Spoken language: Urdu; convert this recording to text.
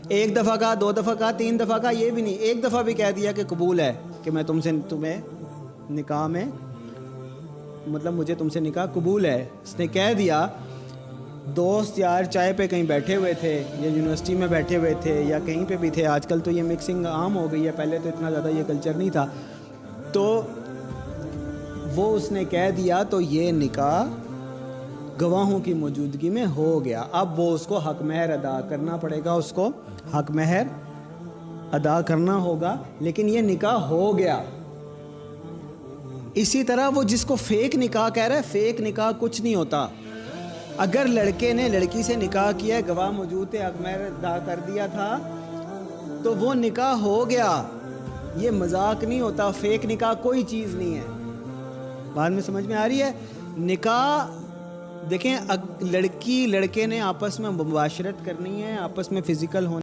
ایک دفعہ کہا، دو دفعہ کہا، تین دفعہ کہا، یہ بھی نہیں، ایک دفعہ بھی کہہ دیا کہ قبول ہے کہ میں تمہیں نکاح میں، مطلب مجھے تم سے نکاح قبول ہے، اس نے کہہ دیا. دوست یار چائے پہ کہیں بیٹھے ہوئے تھے یا یونیورسٹی میں بیٹھے ہوئے تھے یا کہیں پہ بھی تھے. آج کل تو یہ مکسنگ عام ہو گئی ہے، پہلے تو اتنا زیادہ یہ کلچر نہیں تھا. تو وہ اس نے کہہ دیا تو یہ نکاح گواہوں کی موجودگی میں ہو گیا. اب وہ اس کو حق مہر ادا کرنا پڑے گا، اس کو حق مہر ادا کرنا ہوگا، لیکن یہ نکاح ہو گیا. اسی طرح وہ جس کو فیک نکاح کہہ رہا ہے، فیک نکاح کچھ نہیں ہوتا. اگر لڑکے نے لڑکی سے نکاح کیا ہے، گواہ موجود تھے، حق مہر ادا کر دیا تھا، تو وہ نکاح ہو گیا. یہ مذاق نہیں ہوتا، فیک نکاح کوئی چیز نہیں ہے. بعد میں سمجھ میں آ رہی ہے؟ نکاح دیکھیں، لڑکی لڑکے نے آپس میں مباشرت کرنی ہے، آپس میں فزیکل ہونا